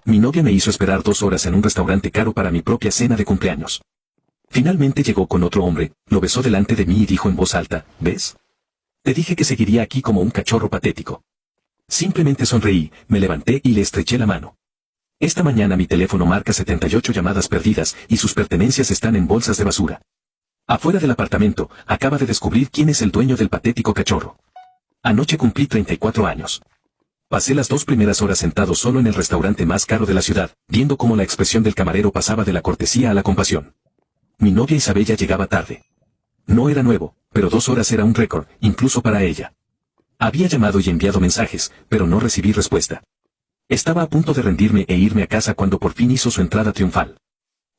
Mi novia me hizo esperar 2 horas en un restaurante caro para mi propia cena de cumpleaños. Finalmente llegó con otro hombre, lo besó delante de mí y dijo en voz alta, ¿ves? Te dije que seguiría aquí como un cachorro patético. Simplemente sonreí, me levanté y le estreché la mano. Esta mañana mi teléfono marca 78 llamadas perdidas y sus pertenencias están en bolsas de basura. Afuera del apartamento, acaba de descubrir quién es el dueño del patético cachorro. Anoche cumplí 34 años. Pasé las 2 primeras horas sentado solo en el restaurante más caro de la ciudad, viendo cómo la expresión del camarero pasaba de la cortesía a la compasión. Mi novia Isabella llegaba tarde. No era nuevo, pero 2 horas era un récord, incluso para ella. Había llamado y enviado mensajes, pero no recibí respuesta. Estaba a punto de rendirme e irme a casa cuando por fin hizo su entrada triunfal.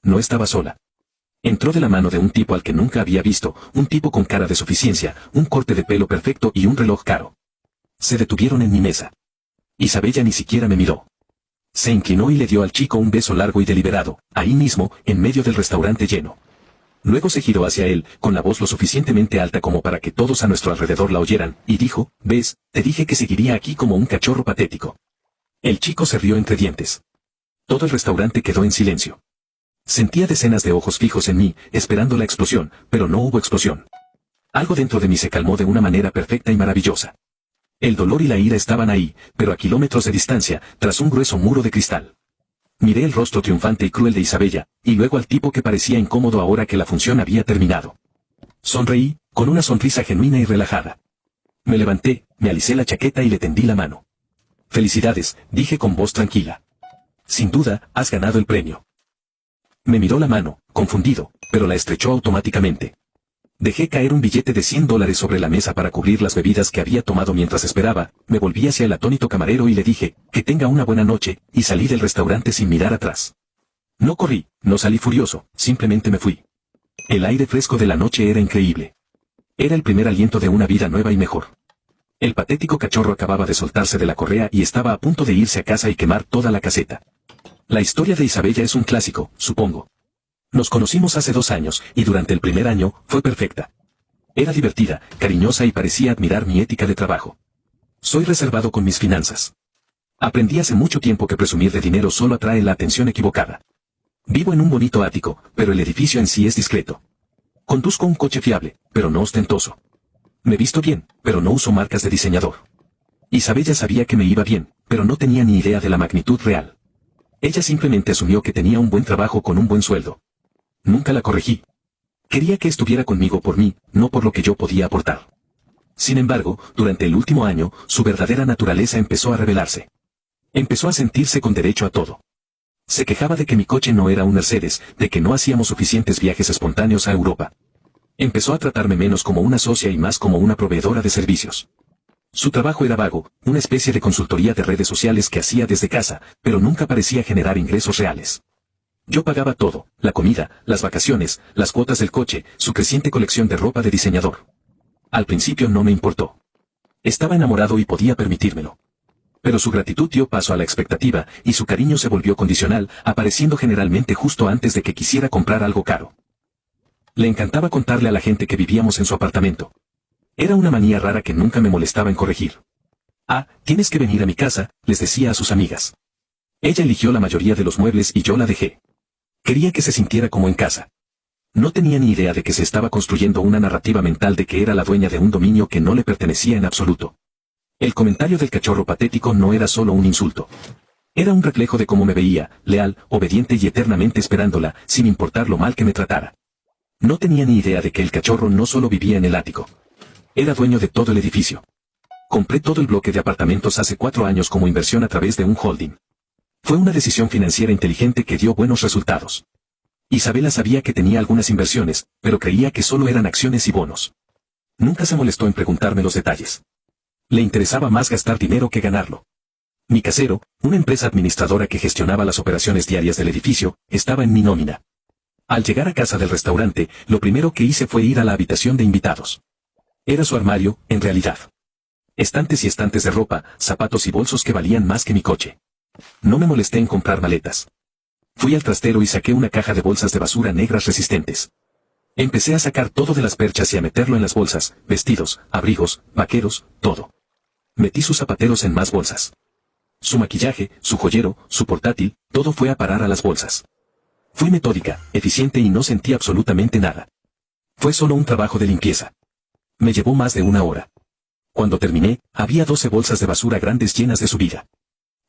No estaba sola. Entró de la mano de un tipo al que nunca había visto, un tipo con cara de suficiencia, un corte de pelo perfecto y un reloj caro. Se detuvieron en mi mesa. Isabella ni siquiera me miró. Se inclinó y le dio al chico un beso largo y deliberado, ahí mismo, en medio del restaurante lleno. Luego se giró hacia él, con la voz lo suficientemente alta como para que todos a nuestro alrededor la oyeran, y dijo, ¿ves? Te dije que seguiría aquí como un cachorro patético. El chico se rió entre dientes. Todo el restaurante quedó en silencio. Sentía decenas de ojos fijos en mí, esperando la explosión, pero no hubo explosión. Algo dentro de mí se calmó de una manera perfecta y maravillosa. El dolor y la ira estaban ahí, pero a kilómetros de distancia, tras un grueso muro de cristal. Miré el rostro triunfante y cruel de Isabella, y luego al tipo que parecía incómodo ahora que la función había terminado. Sonreí, con una sonrisa genuina y relajada. Me levanté, me alicé la chaqueta y le tendí la mano. Felicidades, dije con voz tranquila. Sin duda, has ganado el premio. Me miró la mano, confundido, pero la estrechó automáticamente. Dejé caer un billete de $100 sobre la mesa para cubrir las bebidas que había tomado mientras esperaba, me volví hacia el atónito camarero y le dije, que tenga una buena noche, y salí del restaurante sin mirar atrás. No corrí, no salí furioso, simplemente me fui. El aire fresco de la noche era increíble. Era el primer aliento de una vida nueva y mejor. El patético cachorro acababa de soltarse de la correa y estaba a punto de irse a casa y quemar toda la caseta. La historia de Isabella es un clásico, supongo. Nos conocimos hace 2 años, y durante el primer año, fue perfecta. Era divertida, cariñosa y parecía admirar mi ética de trabajo. Soy reservado con mis finanzas. Aprendí hace mucho tiempo que presumir de dinero solo atrae la atención equivocada. Vivo en un bonito ático, pero el edificio en sí es discreto. Conduzco un coche fiable, pero no ostentoso. Me visto bien, pero no uso marcas de diseñador. Isabella sabía que me iba bien, pero no tenía ni idea de la magnitud real. Ella simplemente asumió que tenía un buen trabajo con un buen sueldo. Nunca la corregí. Quería que estuviera conmigo por mí, no por lo que yo podía aportar. Sin embargo, durante el último año, su verdadera naturaleza empezó a revelarse. Empezó a sentirse con derecho a todo. Se quejaba de que mi coche no era un Mercedes, de que no hacíamos suficientes viajes espontáneos a Europa. Empezó a tratarme menos como una socia y más como una proveedora de servicios. Su trabajo era vago, una especie de consultoría de redes sociales que hacía desde casa, pero nunca parecía generar ingresos reales. Yo pagaba todo, la comida, las vacaciones, las cuotas del coche, su creciente colección de ropa de diseñador. Al principio no me importó. Estaba enamorado y podía permitírmelo. Pero su gratitud dio paso a la expectativa, y su cariño se volvió condicional, apareciendo generalmente justo antes de que quisiera comprar algo caro. Le encantaba contarle a la gente que vivíamos en su apartamento. Era una manía rara que nunca me molestaba en corregir. Ah, tienes que venir a mi casa, les decía a sus amigas. Ella eligió la mayoría de los muebles y yo la dejé. Quería que se sintiera como en casa. No tenía ni idea de que se estaba construyendo una narrativa mental de que era la dueña de un dominio que no le pertenecía en absoluto. El comentario del cachorro patético no era solo un insulto. Era un reflejo de cómo me veía, leal, obediente y eternamente esperándola, sin importar lo mal que me tratara. No tenía ni idea de que el cachorro no solo vivía en el ático. Era dueño de todo el edificio. Compré todo el bloque de apartamentos hace 4 años como inversión a través de un holding. Fue una decisión financiera inteligente que dio buenos resultados. Isabella sabía que tenía algunas inversiones, pero creía que solo eran acciones y bonos. Nunca se molestó en preguntarme los detalles. Le interesaba más gastar dinero que ganarlo. Mi casero, una empresa administradora que gestionaba las operaciones diarias del edificio, estaba en mi nómina. Al llegar a casa del restaurante, lo primero que hice fue ir a la habitación de invitados. Era su armario, en realidad. Estantes y estantes de ropa, zapatos y bolsos que valían más que mi coche. No me molesté en comprar maletas. Fui al trastero y saqué una caja de bolsas de basura negras resistentes. Empecé a sacar todo de las perchas y a meterlo en las bolsas, vestidos, abrigos, vaqueros, todo. Metí sus zapateros en más bolsas. Su maquillaje, su joyero, su portátil, todo fue a parar a las bolsas. Fui metódica, eficiente y no sentí absolutamente nada. Fue solo un trabajo de limpieza. Me llevó más de una hora. Cuando terminé, había 12 bolsas de basura grandes llenas de su vida.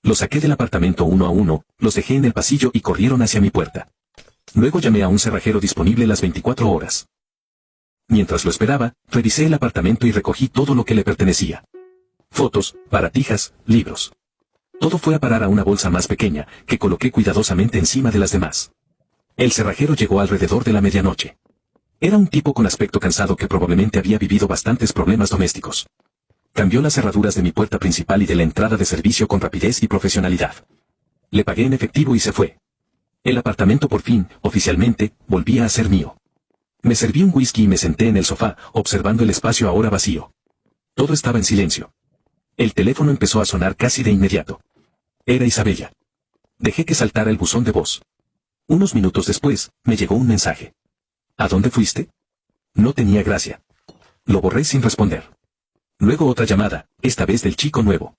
Los saqué del apartamento uno a uno, los dejé en el pasillo y corrieron hacia mi puerta. Luego llamé a un cerrajero disponible las 24 horas. Mientras lo esperaba, revisé el apartamento y recogí todo lo que le pertenecía. Fotos, baratijas, libros. Todo fue a parar a una bolsa más pequeña, que coloqué cuidadosamente encima de las demás. El cerrajero llegó alrededor de la medianoche. Era un tipo con aspecto cansado que probablemente había vivido bastantes problemas domésticos. Cambió las cerraduras de mi puerta principal y de la entrada de servicio con rapidez y profesionalidad. Le pagué en efectivo y se fue. El apartamento por fin, oficialmente, volvía a ser mío. Me serví un whisky y me senté en el sofá, observando el espacio ahora vacío. Todo estaba en silencio. El teléfono empezó a sonar casi de inmediato. Era Isabella. Dejé que saltara el buzón de voz. Unos minutos después, me llegó un mensaje. ¿A dónde fuiste? No tenía gracia. Lo borré sin responder. Luego otra llamada, esta vez del chico nuevo.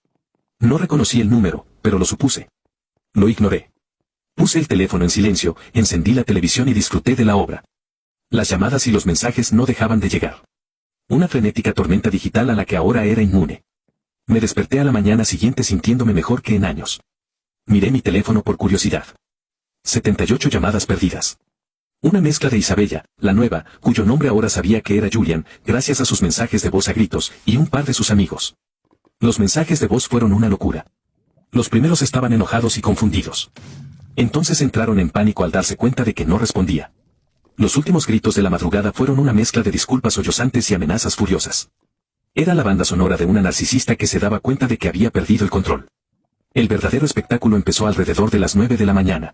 No reconocí el número, pero lo supuse. Lo ignoré. Puse el teléfono en silencio, encendí la televisión y disfruté de la obra. Las llamadas y los mensajes no dejaban de llegar. Una frenética tormenta digital a la que ahora era inmune. Me desperté a la mañana siguiente sintiéndome mejor que en años. Miré mi teléfono por curiosidad. 78 llamadas perdidas. Una mezcla de Isabella, la nueva, cuyo nombre ahora sabía que era Julian, gracias a sus mensajes de voz a gritos, y un par de sus amigos. Los mensajes de voz fueron una locura. Los primeros estaban enojados y confundidos. Entonces entraron en pánico al darse cuenta de que no respondía. Los últimos gritos de la madrugada fueron una mezcla de disculpas sollozantes y amenazas furiosas. Era la banda sonora de una narcisista que se daba cuenta de que había perdido el control. El verdadero espectáculo empezó alrededor de las 9 de la mañana.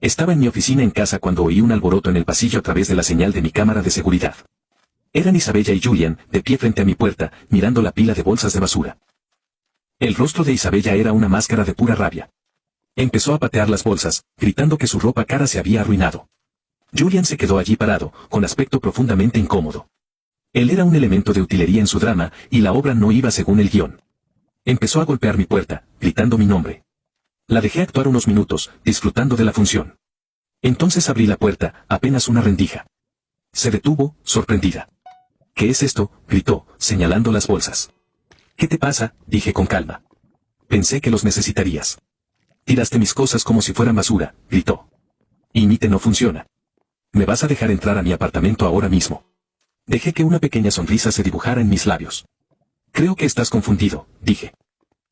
Estaba en mi oficina en casa cuando oí un alboroto en el pasillo a través de la señal de mi cámara de seguridad. Eran Isabella y Julian, de pie frente a mi puerta, mirando la pila de bolsas de basura. El rostro de Isabella era una máscara de pura rabia. Empezó a patear las bolsas, gritando que su ropa cara se había arruinado. Julian se quedó allí parado, con aspecto profundamente incómodo. Él era un elemento de utilería en su drama, y la obra no iba según el guión. Empezó a golpear mi puerta, gritando mi nombre. La dejé actuar unos minutos, disfrutando de la función. Entonces abrí la puerta, apenas una rendija. Se detuvo, sorprendida. ¿Qué es esto?, gritó, señalando las bolsas. ¿Qué te pasa?, dije con calma. Pensé que los necesitarías. Tiraste mis cosas como si fueran basura, gritó. Y mi te no funciona. ¿Me vas a dejar entrar a mi apartamento ahora mismo? Dejé que una pequeña sonrisa se dibujara en mis labios. Creo que estás confundido, dije.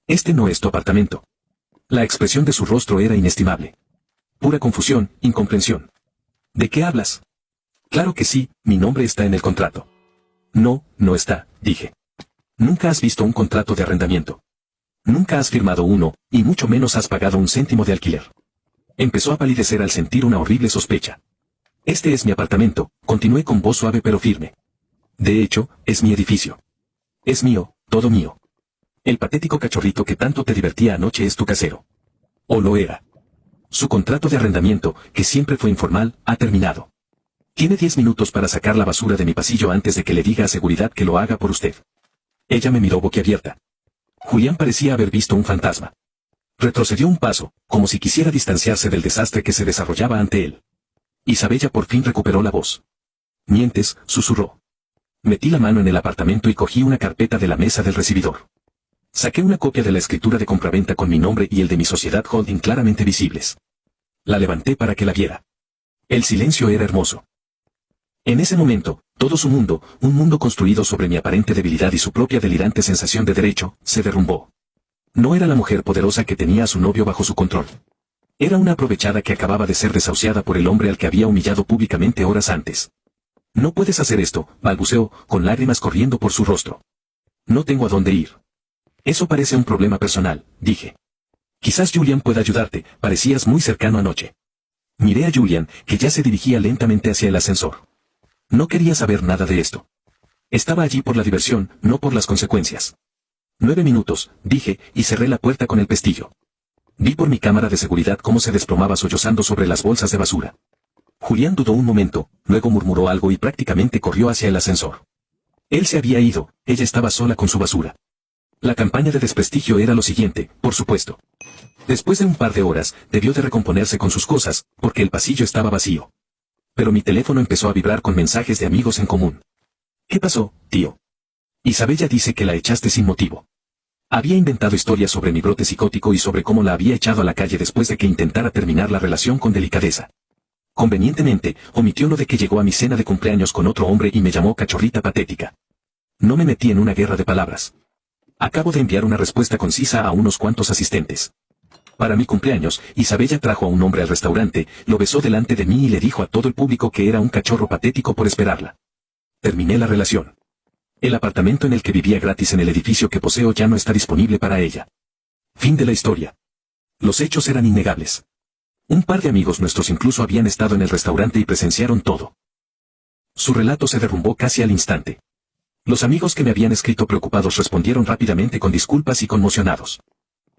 Este no es tu apartamento. La expresión de su rostro era inestimable. Pura confusión, incomprensión. ¿De qué hablas? Claro que sí, mi nombre está en el contrato. No, no está, dije. Nunca has visto un contrato de arrendamiento. Nunca has firmado uno, y mucho menos has pagado un céntimo de alquiler. Empezó a palidecer al sentir una horrible sospecha. Este es mi apartamento, continué con voz suave pero firme. De hecho, es mi edificio. Es mío, todo mío. El patético cachorrito que tanto te divertía anoche es tu casero. O lo era. Su contrato de arrendamiento, que siempre fue informal, ha terminado. Tiene 10 minutos para sacar la basura de mi pasillo antes de que le diga a seguridad que lo haga por usted. Ella me miró boquiabierta. Julián parecía haber visto un fantasma. Retrocedió un paso, como si quisiera distanciarse del desastre que se desarrollaba ante él. Isabella por fin recuperó la voz. Mientes, susurró. Metí la mano en el apartamento y cogí una carpeta de la mesa del recibidor. Saqué una copia de la escritura de compraventa con mi nombre y el de mi sociedad holding claramente visibles. La levanté para que la viera. El silencio era hermoso. En ese momento, todo su mundo, un mundo construido sobre mi aparente debilidad y su propia delirante sensación de derecho, se derrumbó. No era la mujer poderosa que tenía a su novio bajo su control. Era una aprovechada que acababa de ser desahuciada por el hombre al que había humillado públicamente horas antes. No puedes hacer esto, balbuceó, con lágrimas corriendo por su rostro. No tengo a dónde ir. Eso parece un problema personal, dije. Quizás Julian pueda ayudarte, parecías muy cercano anoche. Miré a Julian, que ya se dirigía lentamente hacia el ascensor. No quería saber nada de esto. Estaba allí por la diversión, no por las consecuencias. 9 minutos, dije, y cerré la puerta con el pestillo. Vi por mi cámara de seguridad cómo se desplomaba sollozando sobre las bolsas de basura. Julián dudó un momento, luego murmuró algo y prácticamente corrió hacia el ascensor. Él se había ido, ella estaba sola con su basura. La campaña de desprestigio era lo siguiente, por supuesto. Después de un par de horas, debió de recomponerse con sus cosas, porque el pasillo estaba vacío. Pero mi teléfono empezó a vibrar con mensajes de amigos en común. ¿Qué pasó, tío? Isabella dice que la echaste sin motivo. Había inventado historias sobre mi brote psicótico y sobre cómo la había echado a la calle después de que intentara terminar la relación con delicadeza. Convenientemente, omitió lo de que llegó a mi cena de cumpleaños con otro hombre y me llamó cachorrita patética. No me metí en una guerra de palabras. Acabo de enviar una respuesta concisa a unos cuantos asistentes. Para mi cumpleaños, Isabella trajo a un hombre al restaurante, lo besó delante de mí y le dijo a todo el público que era un cachorro patético por esperarla. Terminé la relación. El apartamento en el que vivía gratis en el edificio que poseo ya no está disponible para ella. Fin de la historia. Los hechos eran innegables. Un par de amigos nuestros incluso habían estado en el restaurante y presenciaron todo. Su relato se derrumbó casi al instante. Los amigos que me habían escrito preocupados respondieron rápidamente con disculpas y conmocionados.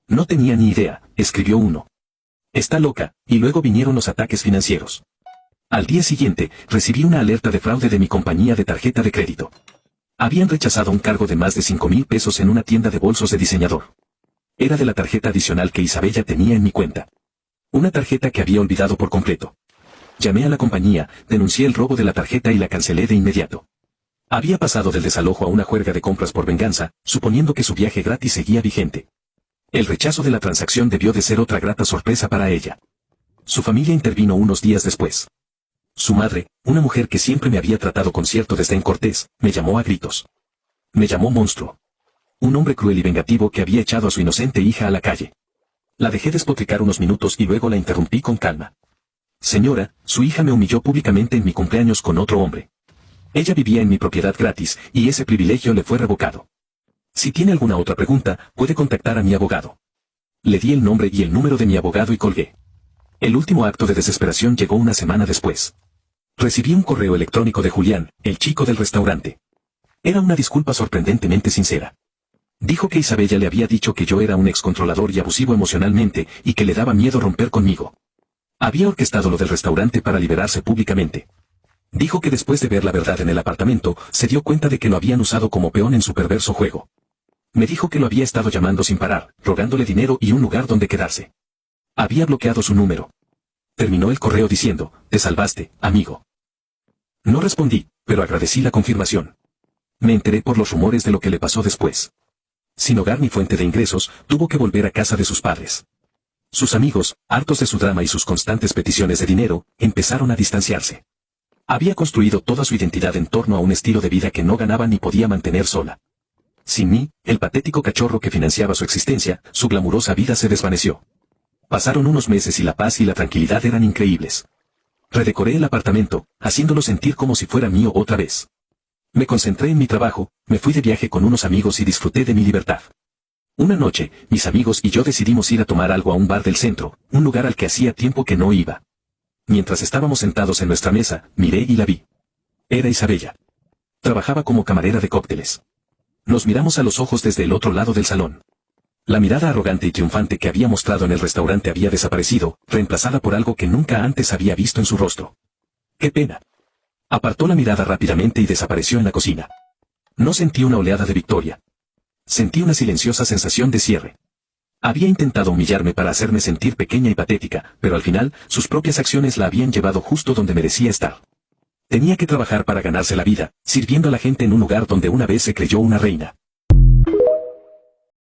No tenía ni idea, escribió uno. Está loca, y luego vinieron los ataques financieros. Al día siguiente, recibí una alerta de fraude de mi compañía de tarjeta de crédito. Habían rechazado un cargo de más de 5,000 pesos en una tienda de bolsos de diseñador. Era de la tarjeta adicional que Isabella tenía en mi cuenta. Una tarjeta que había olvidado por completo. Llamé a la compañía, denuncié el robo de la tarjeta y la cancelé de inmediato. Había pasado del desalojo a una juerga de compras por venganza, suponiendo que su viaje gratis seguía vigente. El rechazo de la transacción debió de ser otra grata sorpresa para ella. Su familia intervino unos días después. Su madre, una mujer que siempre me había tratado con cierto desdén cortés, me llamó a gritos. Me llamó monstruo. Un hombre cruel y vengativo que había echado a su inocente hija a la calle. La dejé despotricar unos minutos y luego la interrumpí con calma. Señora, su hija me humilló públicamente en mi cumpleaños con otro hombre. Ella vivía en mi propiedad gratis, y ese privilegio le fue revocado. Si tiene alguna otra pregunta, puede contactar a mi abogado. Le di el nombre y el número de mi abogado y colgué. El último acto de desesperación llegó una semana después. Recibí un correo electrónico de Julián, el chico del restaurante. Era una disculpa sorprendentemente sincera. Dijo que Isabella le había dicho que yo era un excontrolador y abusivo emocionalmente, y que le daba miedo romper conmigo. Había orquestado lo del restaurante para liberarse públicamente. Dijo que después de ver la verdad en el apartamento, se dio cuenta de que lo habían usado como peón en su perverso juego. Me dijo que lo había estado llamando sin parar, rogándole dinero y un lugar donde quedarse. Había bloqueado su número. Terminó el correo diciendo, te salvaste, amigo. No respondí, pero agradecí la confirmación. Me enteré por los rumores de lo que le pasó después. Sin hogar ni fuente de ingresos, tuvo que volver a casa de sus padres. Sus amigos, hartos de su drama y sus constantes peticiones de dinero, empezaron a distanciarse. Había construido toda su identidad en torno a un estilo de vida que no ganaba ni podía mantener sola. Sin mí, el patético cachorro que financiaba su existencia, su glamurosa vida se desvaneció. Pasaron unos meses y la paz y la tranquilidad eran increíbles. Redecoré el apartamento, haciéndolo sentir como si fuera mío otra vez. Me concentré en mi trabajo, me fui de viaje con unos amigos y disfruté de mi libertad. Una noche, mis amigos y yo decidimos ir a tomar algo a un bar del centro, un lugar al que hacía tiempo que no iba. Mientras estábamos sentados en nuestra mesa, miré y la vi. Era Isabella. Trabajaba como camarera de cócteles. Nos miramos a los ojos desde el otro lado del salón. La mirada arrogante y triunfante que había mostrado en el restaurante había desaparecido, reemplazada por algo que nunca antes había visto en su rostro. ¡Qué pena! Apartó la mirada rápidamente y desapareció en la cocina. No sentí una oleada de victoria. Sentí una silenciosa sensación de cierre. Había intentado humillarme para hacerme sentir pequeña y patética, pero al final, sus propias acciones la habían llevado justo donde merecía estar. Tenía que trabajar para ganarse la vida, sirviendo a la gente en un lugar donde una vez se creyó una reina.